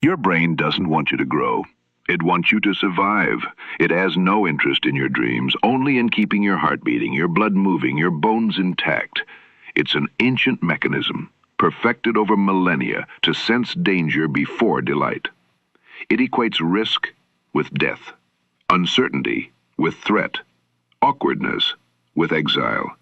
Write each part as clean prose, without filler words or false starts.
Your brain doesn't want you to grow. It wants you to survive. It has no interest in your dreams, only in keeping your heart beating, your blood moving, your bones intact. It's an ancient mechanism, perfected over millennia to sense danger before delight. It equates risk with death, uncertainty with threat, awkwardness with exile.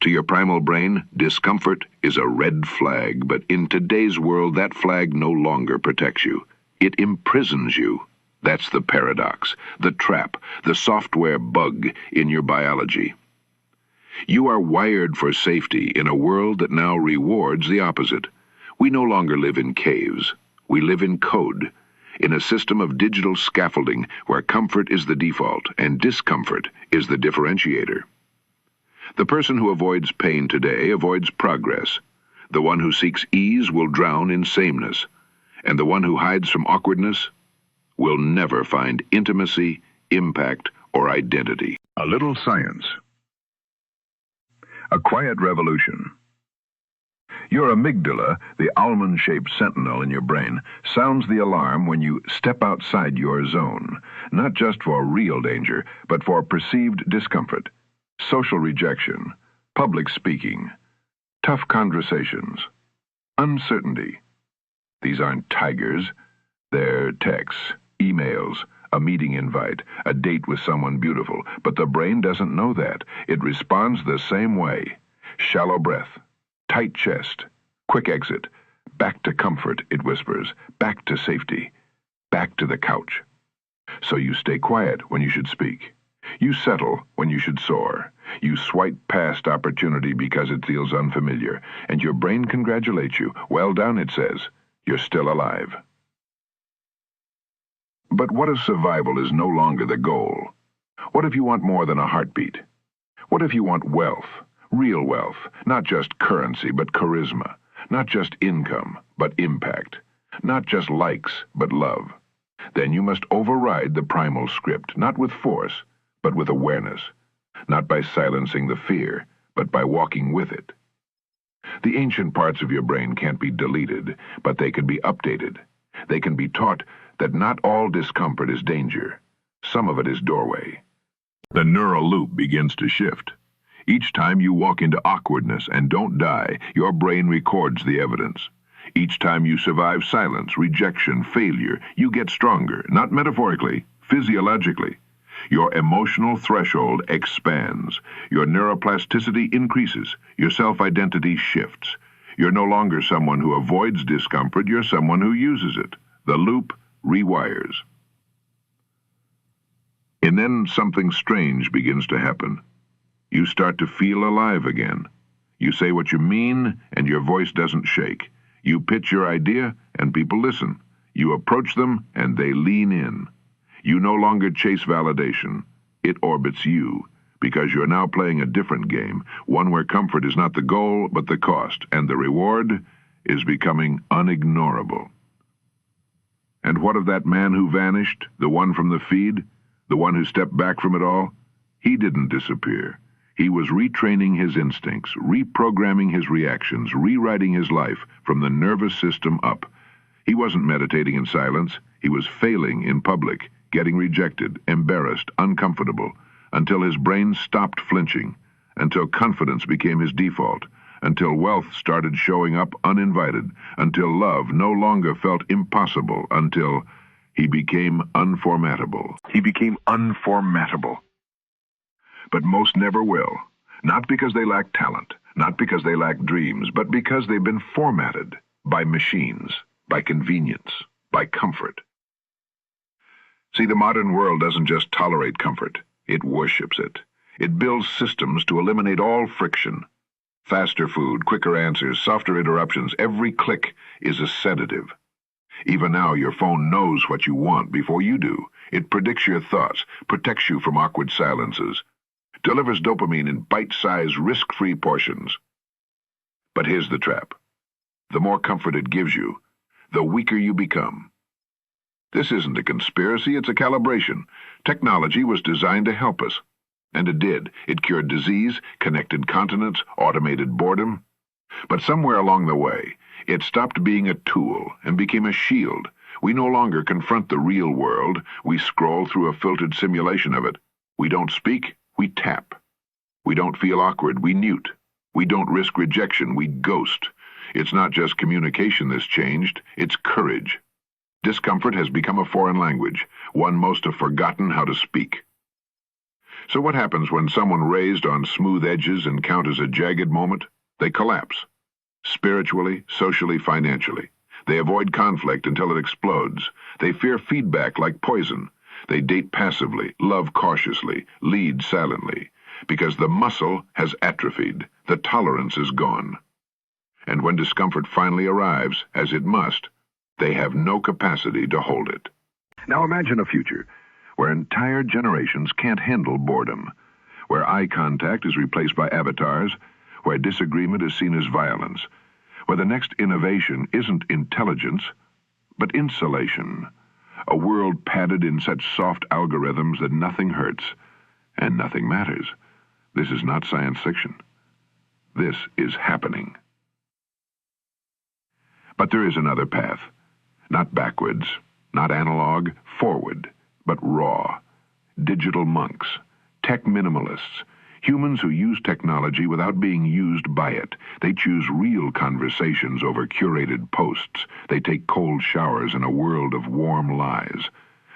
To your primal brain, discomfort is a red flag, but in today's world, that flag no longer protects you. It imprisons you. That's the paradox, the trap, the software bug in your biology. You are wired for safety in a world that now rewards the opposite. We no longer live in caves. We live in code, in a system of digital scaffolding where comfort is the default and discomfort is the differentiator. The person who avoids pain today avoids progress. The one who seeks ease will drown in sameness, and the one who hides from awkwardness will never find intimacy, impact, or identity. A little science. A quiet revolution. Your amygdala, the almond-shaped sentinel in your brain, sounds the alarm when you step outside your zone, not just for real danger, but for perceived discomfort, social rejection, public speaking, tough conversations, uncertainty. These aren't tigers. They're texts, emails, a meeting invite, a date with someone beautiful. But the brain doesn't know that. It responds the same way. Shallow breath, tight chest, quick exit. Back to comfort, it whispers. Back to safety. Back to the couch. So you stay quiet when you should speak. You settle when you should soar. You swipe past opportunity because it feels unfamiliar. And your brain congratulates you. Well done, it says. You're still alive. But what if survival is no longer the goal? What if you want more than a heartbeat? What if you want wealth, real wealth, not just currency, but charisma, not just income, but impact, not just likes, but love? Then you must override the primal script, not with force, but with awareness, not by silencing the fear, but by walking with it. The ancient parts of your brain can't be deleted, but they can be updated. They can be taught that not all discomfort is danger. Some of it is doorway. The neural loop begins to shift. Each time you walk into awkwardness and don't die, your brain records the evidence. Each time you survive silence, rejection, failure, you get stronger, not metaphorically, physiologically. Your emotional threshold expands. Your neuroplasticity increases. Your self-identity shifts. You're no longer someone who avoids discomfort, you're someone who uses it. The loop rewires. And then something strange begins to happen. You start to feel alive again. You say what you mean, and your voice doesn't shake. You pitch your idea, and people listen. You approach them, and they lean in. You no longer chase validation. It orbits you, because you're now playing a different game, one where comfort is not the goal, but the cost, and the reward is becoming unignorable. And what of that man who vanished, the one from the feed, the one who stepped back from it all? He didn't disappear. He was retraining his instincts, reprogramming his reactions, rewriting his life from the nervous system up. He wasn't meditating in silence. He was failing in public, getting rejected, embarrassed, uncomfortable, until his brain stopped flinching, until confidence became his default, until wealth started showing up uninvited, until love no longer felt impossible, until he became unformattable. He became unformattable. But most never will, not because they lack talent, not because they lack dreams, but because they've been formatted by machines, by convenience, by comfort. See, the modern world doesn't just tolerate comfort, it worships it. It builds systems to eliminate all friction. Faster food, quicker answers, softer interruptions, every click is a sedative. Even now, your phone knows what you want before you do. It predicts your thoughts, protects you from awkward silences, delivers dopamine in bite-sized, risk-free portions. But here's the trap. The more comfort it gives you, the weaker you become. This isn't a conspiracy, it's a calibration. Technology was designed to help us. And it did. It cured disease, connected continents, automated boredom. But somewhere along the way, it stopped being a tool and became a shield. We no longer confront the real world. We scroll through a filtered simulation of it. We don't speak, we tap. We don't feel awkward, we mute. We don't risk rejection, we ghost. It's not just communication that's changed, it's courage. Discomfort has become a foreign language, one most have forgotten how to speak. So what happens when someone raised on smooth edges encounters a jagged moment? They collapse. Spiritually, socially, financially. They avoid conflict until it explodes. They fear feedback like poison. They date passively, love cautiously, lead silently, because the muscle has atrophied, the tolerance is gone. And when discomfort finally arrives, as it must, they have no capacity to hold it. Now imagine a future where entire generations can't handle boredom, where eye contact is replaced by avatars, where disagreement is seen as violence, where the next innovation isn't intelligence, but insulation, a world padded in such soft algorithms that nothing hurts and nothing matters. This is not science fiction. This is happening. But there is another path, not backwards, not analog, forward, but raw. Digital monks, tech minimalists, humans who use technology without being used by it. They choose real conversations over curated posts. They take cold showers in a world of warm lies.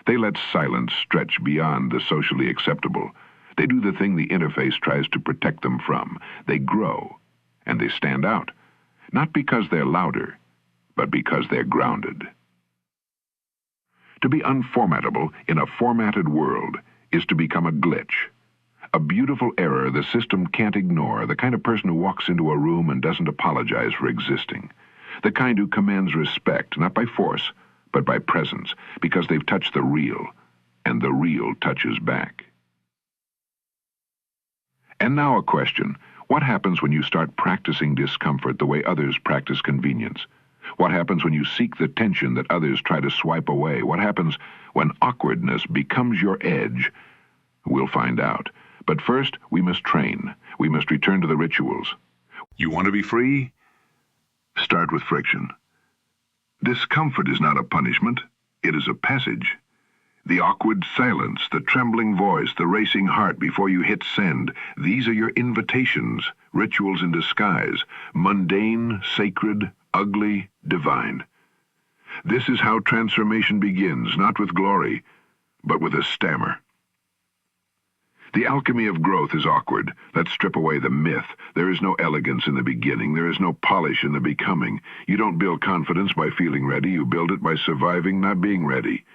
They let silence stretch beyond the socially acceptable. They do the thing the interface tries to protect them from. They grow, and they stand out, not because they're louder, but because they're grounded. To be unformattable in a formatted world is to become a glitch. A beautiful error the system can't ignore, the kind of person who walks into a room and doesn't apologize for existing. The kind who commands respect, not by force, but by presence, because they've touched the real, and the real touches back. And now a question. What happens when you start practicing discomfort the way others practice convenience? What happens when you seek the tension that others try to swipe away? What happens when awkwardness becomes your edge? We'll find out. But first, we must train. We must return to the rituals. You want to be free? Start with friction. Discomfort is not a punishment. It is a passage. The awkward silence, the trembling voice, the racing heart before you hit send, these are your invitations, rituals in disguise, mundane, sacred, ugly, divine. This is how transformation begins, not with glory, but with a stammer. The alchemy of growth is awkward. Let's strip away the myth. There is no elegance in the beginning. There is no polish in the becoming. You don't build confidence by feeling ready. You build it by surviving not being ready.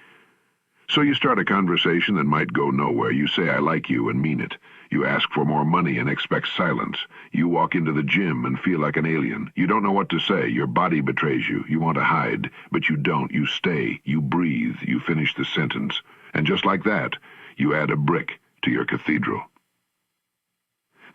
So you start a conversation that might go nowhere. You say, I like you, and mean it. You ask for more money and expect silence. You walk into the gym and feel like an alien. You don't know what to say. Your body betrays you. You want to hide, but you don't. You stay. You breathe. You finish the sentence. And just like that, you add a brick to your cathedral.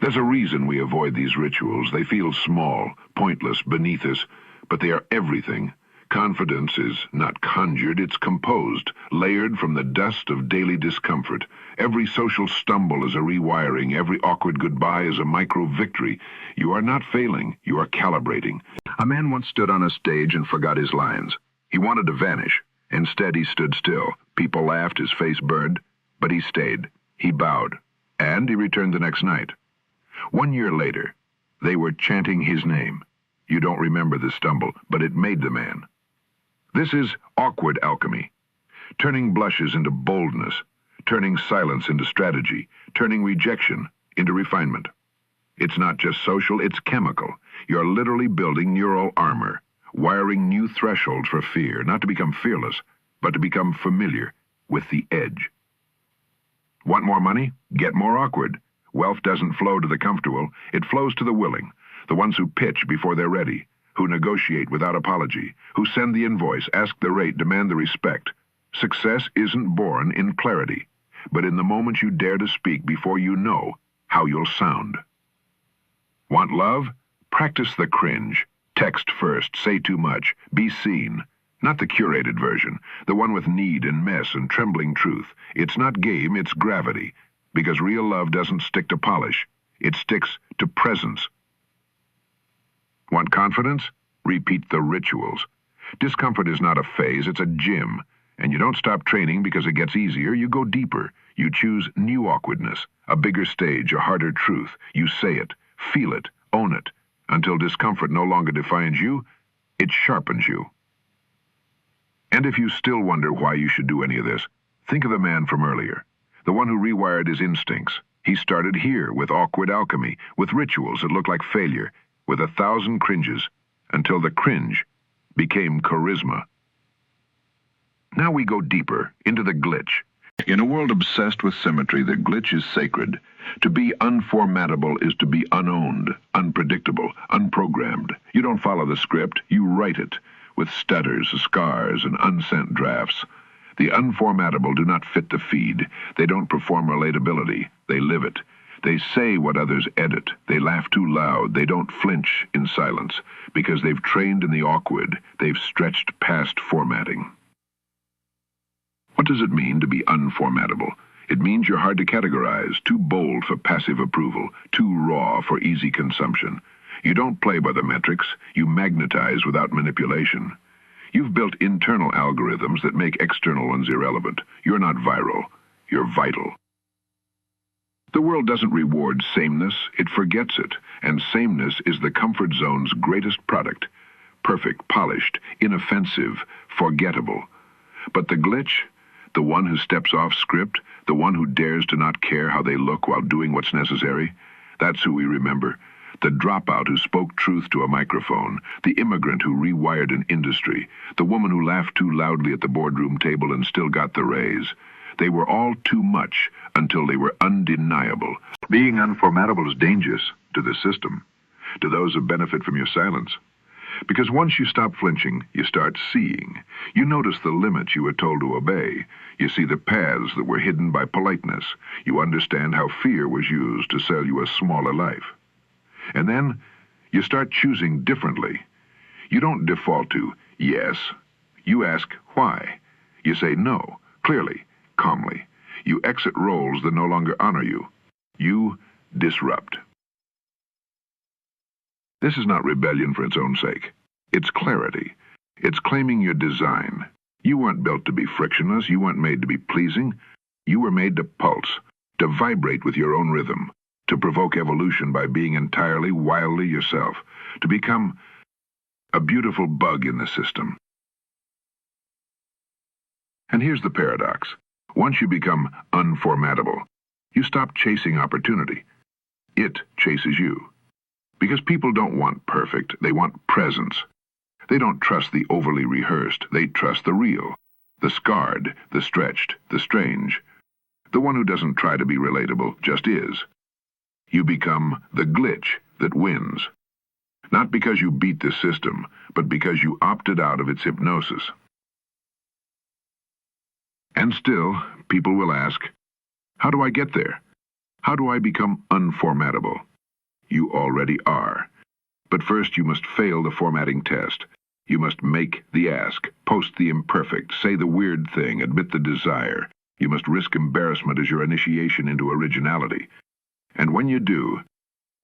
There's a reason we avoid these rituals. They feel small, pointless, beneath us, but they are everything. Confidence is not conjured, it's composed, layered from the dust of daily discomfort. Every social stumble is a rewiring, every awkward goodbye is a micro-victory. You are not failing, you are calibrating. A man once stood on a stage and forgot his lines. He wanted to vanish. Instead, he stood still. People laughed, his face burned, but he stayed. He bowed, and he returned the next night. 1 year later, they were chanting his name. You don't remember the stumble, but it made the man. This is awkward alchemy, turning blushes into boldness, turning silence into strategy, turning rejection into refinement. It's not just social, it's chemical. You're literally building neural armor, wiring new thresholds for fear, not to become fearless, but to become familiar with the edge. Want more money? Get more awkward. Wealth doesn't flow to the comfortable, it flows to the willing, the ones who pitch before they're ready, who negotiate without apology, who send the invoice, ask the rate, demand the respect. Success isn't born in clarity, but in the moment you dare to speak before you know how you'll sound. Want love? Practice the cringe. Text first, say too much, be seen. Not the curated version, the one with need and mess and trembling truth. It's not game, it's gravity, because real love doesn't stick to polish. It sticks to presence. Want confidence? Repeat the rituals. Discomfort is not a phase, it's a gym. And you don't stop training because it gets easier, you go deeper. You choose new awkwardness, a bigger stage, a harder truth. You say it, feel it, own it, until discomfort no longer defines you, it sharpens you. And if you still wonder why you should do any of this, think of the man from earlier, the one who rewired his instincts. He started here with awkward alchemy, with rituals that looked like failure, with 1,000 cringes, until the cringe became charisma. Now we go deeper into the glitch. In a world obsessed with symmetry, the glitch is sacred. To be unformattable is to be unowned, unpredictable, unprogrammed. You don't follow the script, you write it, with stutters, scars, and unsent drafts. The unformattable do not fit the feed. They don't perform relatability, they live it. They say what others edit. They laugh too loud. They don't flinch in silence, because they've trained in the awkward. They've stretched past formatting. What does it mean to be unformattable? It means you're hard to categorize, too bold for passive approval, too raw for easy consumption. You don't play by the metrics, you magnetize without manipulation. You've built internal algorithms that make external ones irrelevant. You're not viral, you're vital. The world doesn't reward sameness, it forgets it, and sameness is the comfort zone's greatest product. Perfect, polished, inoffensive, forgettable. But the glitch, the one who steps off script, the one who dares to not care how they look while doing what's necessary, that's who we remember. The dropout who spoke truth to a microphone, the immigrant who rewired an industry, the woman who laughed too loudly at the boardroom table and still got the raise. They were all too much until they were undeniable. Being unformattable is dangerous to the system, to those who benefit from your silence. Because once you stop flinching, you start seeing. You notice the limits you were told to obey. You see the paths that were hidden by politeness. You understand how fear was used to sell you a smaller life. And then you start choosing differently. You don't default to yes. You ask why. You say no, clearly, calmly. You exit roles that no longer honor you. You disrupt. This is not rebellion for its own sake. It's clarity. It's claiming your design. You weren't built to be frictionless. You weren't made to be pleasing. You were made to pulse, to vibrate with your own rhythm, to provoke evolution by being entirely, wildly yourself, to become a beautiful bug in the system. And here's the paradox. Once you become unformattable, you stop chasing opportunity. It chases you. Because people don't want perfect, they want presence. They don't trust the overly rehearsed, they trust the real, the scarred, the stretched, the strange. The one who doesn't try to be relatable just is. You become the glitch that wins. Not because you beat the system, but because you opted out of its hypnosis. And still, people will ask, how do I get there? How do I become unformattable? You already are. But first you must fail the formatting test. You must make the ask, post the imperfect, say the weird thing, admit the desire. You must risk embarrassment as your initiation into originality. And when you do,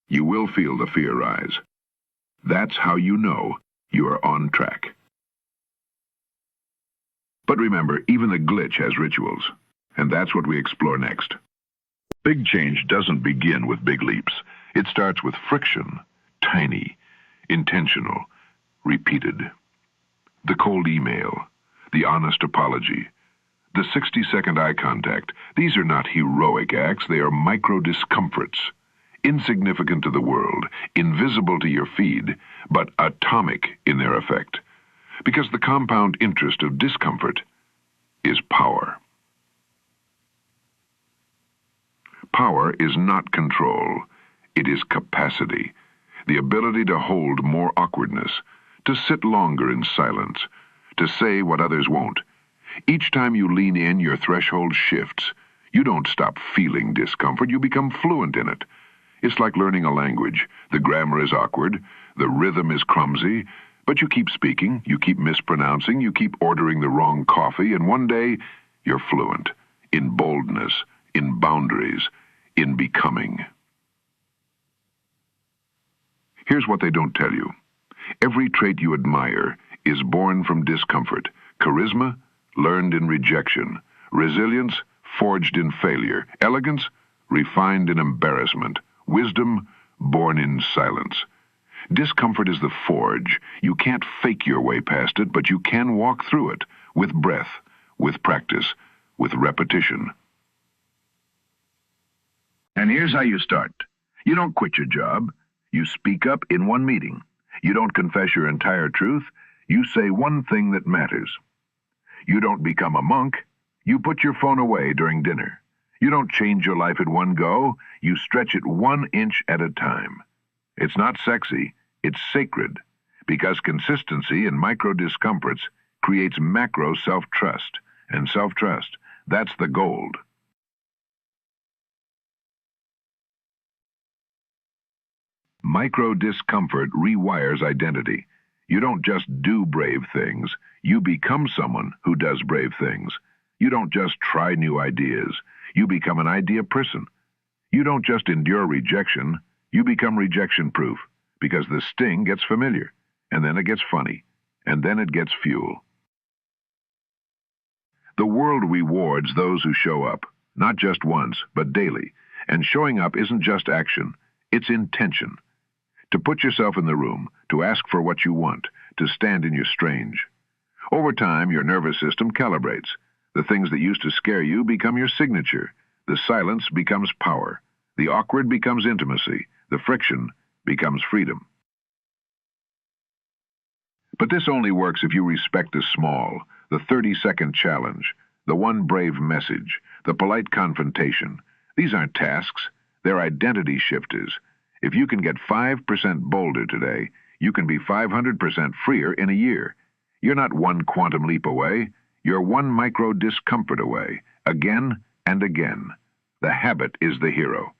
you will feel the fear rise. That's how you know you are on track. But remember, even the glitch has rituals, and that's what we explore next. Big change doesn't begin with big leaps. It starts with friction, tiny, intentional, repeated. The cold email, the honest apology, the 60-second eye contact. These are not heroic acts, they are micro-discomforts. Insignificant to the world, invisible to your feed, but atomic in their effect. Because the compound interest of discomfort is power. Power is not control. It is capacity, the ability to hold more awkwardness, to sit longer in silence, to say what others won't. Each time you lean in, your threshold shifts. You don't stop feeling discomfort, you become fluent in it. It's like learning a language. The grammar is awkward, the rhythm is clumsy, but you keep speaking, you keep mispronouncing, you keep ordering the wrong coffee, and one day you're fluent, in boldness, in boundaries, in becoming. Here's what they don't tell you. Every trait you admire is born from discomfort. Charisma, learned in rejection. Resilience, forged in failure. Elegance, refined in embarrassment. Wisdom, born in silence. Discomfort is the forge. You can't fake your way past it, but you can walk through it with breath, with practice, with repetition. And here's how you start. You don't quit your job. You speak up in one meeting. You don't confess your entire truth. You say one thing that matters. You don't become a monk. You put your phone away during dinner. You don't change your life at one go. You stretch it 1 inch at a time. It's not sexy. It's sacred. Because consistency in micro-discomforts creates macro self-trust. And self-trust, that's the gold. Micro-discomfort rewires identity. You don't just do brave things. You become someone who does brave things. You don't just try new ideas. You become an idea person. You don't just endure rejection. You become rejection-proof because the sting gets familiar, and then it gets funny, and then it gets fuel. The world rewards those who show up, not just once, but daily. And showing up isn't just action, it's intention. To put yourself in the room, to ask for what you want, to stand in your strange. Over time, your nervous system calibrates. The things that used to scare you become your signature. The silence becomes power. The awkward becomes intimacy. The friction becomes freedom. But this only works if you respect the small, the 30-second challenge, the one brave message, the polite confrontation. These aren't tasks, they're identity shifters. If you can get 5% bolder today, you can be 500% freer in a year. You're not one quantum leap away, you're one micro-discomfort away, again and again. The habit is the hero.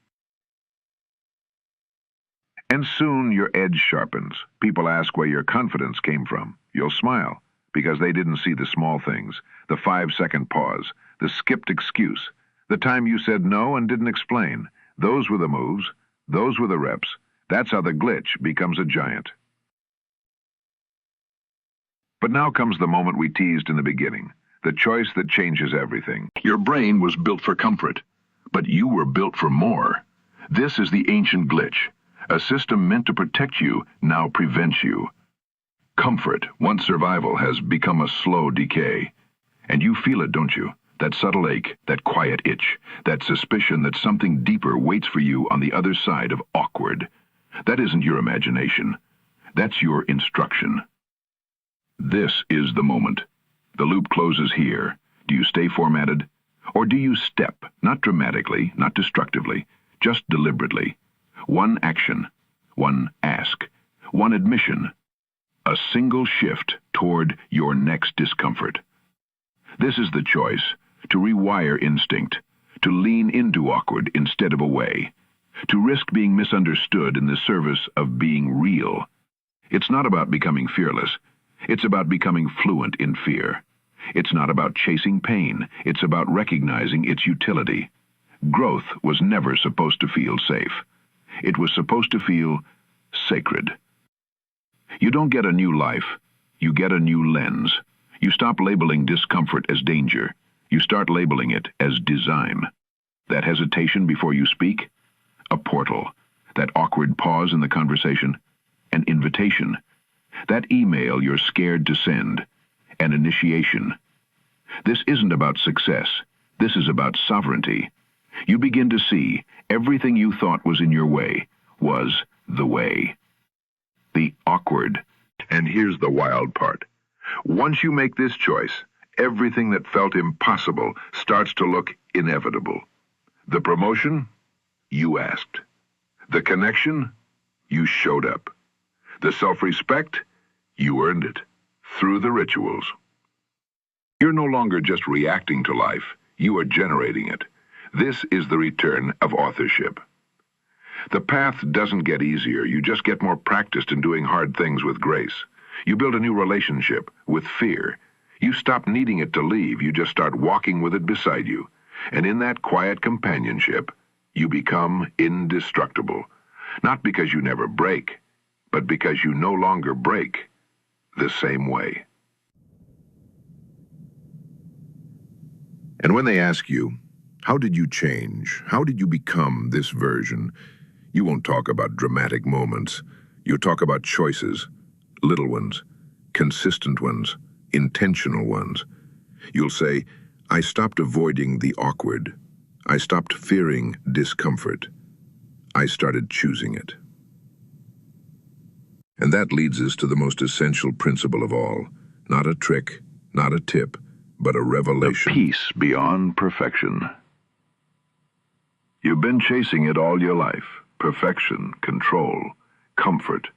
And soon your edge sharpens. People ask where your confidence came from. You'll smile, because they didn't see the small things, the 5-second pause, the skipped excuse, the time you said no and didn't explain. Those were the moves, those were the reps. That's how the glitch becomes a giant. But now comes the moment we teased in the beginning, the choice that changes everything. Your brain was built for comfort, but you were built for more. This is the ancient glitch. A system meant to protect you now prevents you. Comfort, once survival, has become a slow decay. And you feel it, don't you? That subtle ache, that quiet itch, that suspicion that something deeper waits for you on the other side of awkward. That isn't your imagination. That's your instruction. This is the moment. The loop closes here. Do you stay formatted? Or do you step, not dramatically, not destructively, just deliberately? One action, one ask, one admission, a single shift toward your next discomfort. This is the choice, to rewire instinct, to lean into awkward instead of away, to risk being misunderstood in the service of being real. It's not about becoming fearless. It's about becoming fluent in fear. It's not about chasing pain. It's about recognizing its utility. Growth was never supposed to feel safe. It was supposed to feel sacred. You don't get a new life. You get a new lens. You stop labeling discomfort as danger. You start labeling it as design. That hesitation before you speak, a portal. That awkward pause in the conversation, an invitation. That email you're scared to send, an initiation. This isn't about success. This is about sovereignty. You begin to see everything you thought was in your way was the way. The awkward. And here's the wild part. Once you make this choice, everything that felt impossible starts to look inevitable. The promotion? You asked. The connection? You showed up. The self-respect? You earned it. Through the rituals. You're no longer just reacting to life. You are generating it. This is the return of authorship. The path doesn't get easier. You just get more practiced in doing hard things with grace. You build a new relationship with fear. You stop needing it to leave. You just start walking with it beside you. And in that quiet companionship, you become indestructible. Not because you never break, but because you no longer break. the same way. And when they ask you, how did you change? How did you become this version? You won't talk about dramatic moments. You'll talk about choices, little ones, consistent ones, intentional ones. You'll say, I stopped avoiding the awkward. I stopped fearing discomfort. I started choosing it. And that leads us to the most essential principle of all. Not a trick, not a tip, but a revelation. The peace beyond perfection. You've been chasing it all your life. Perfection, control, comfort.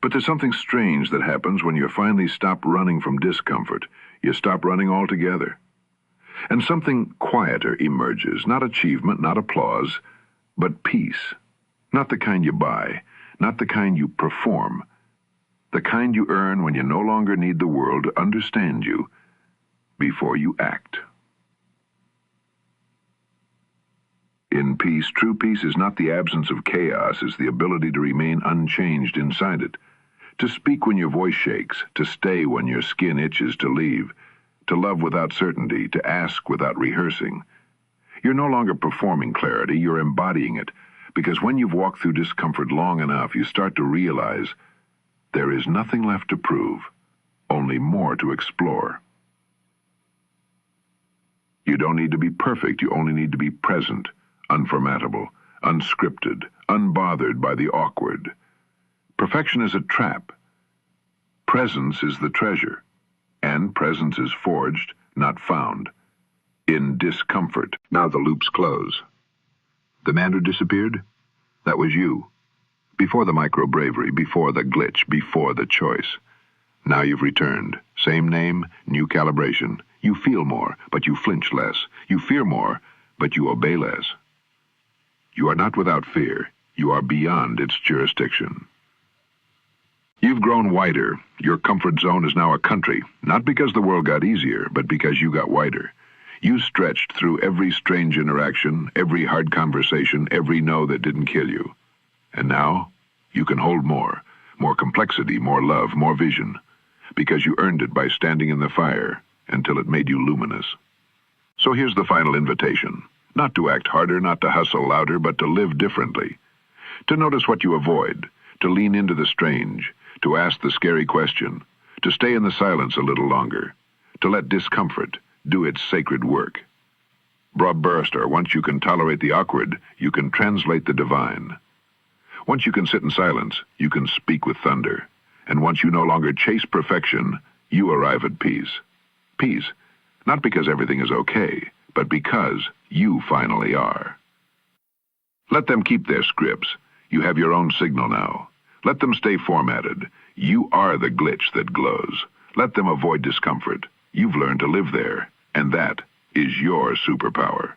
But there's something strange that happens when you finally stop running from discomfort. You stop running altogether. And something quieter emerges. Not achievement, not applause, but peace. Not the kind you buy, not the kind you perform. The kind you earn when you no longer need the world to understand you before you act. In peace, true peace is not the absence of chaos, it's the ability to remain unchanged inside it. To speak when your voice shakes, to stay when your skin itches to leave, to love without certainty, to ask without rehearsing. You're no longer performing clarity, you're embodying it, because when you've walked through discomfort long enough, you start to realize there is nothing left to prove, only more to explore. You don't need to be perfect, you only need to be present, unformattable, unscripted, unbothered by the awkward. Perfection is a trap. Presence is the treasure, and presence is forged, not found, in discomfort. Now the loops close. The man who disappeared? That was you. Before the micro-bravery, before the glitch, before the choice. Now you've returned. Same name, new calibration. You feel more, but you flinch less. You fear more, but you obey less. You are not without fear. You are beyond its jurisdiction. You've grown wider. Your comfort zone is now a country, not because the world got easier, but because you got wider. You stretched through every strange interaction, every hard conversation, every no that didn't kill you. And now, you can hold more complexity, more love, more vision, because you earned it by standing in the fire until it made you luminous. So here's the final invitation. Not to act harder, not to hustle louder, but to live differently. To notice what you avoid, to lean into the strange, to ask the scary question, to stay in the silence a little longer, to let discomfort do its sacred work. Bob Barrister, once you can tolerate the awkward, you can translate the divine. Once you can sit in silence, you can speak with thunder. And once you no longer chase perfection, you arrive at peace. Peace, not because everything is okay, but because you finally are. Let them keep their scripts. You have your own signal now. Let them stay formatted. You are the glitch that glows. Let them avoid discomfort. You've learned to live there, and that is your superpower.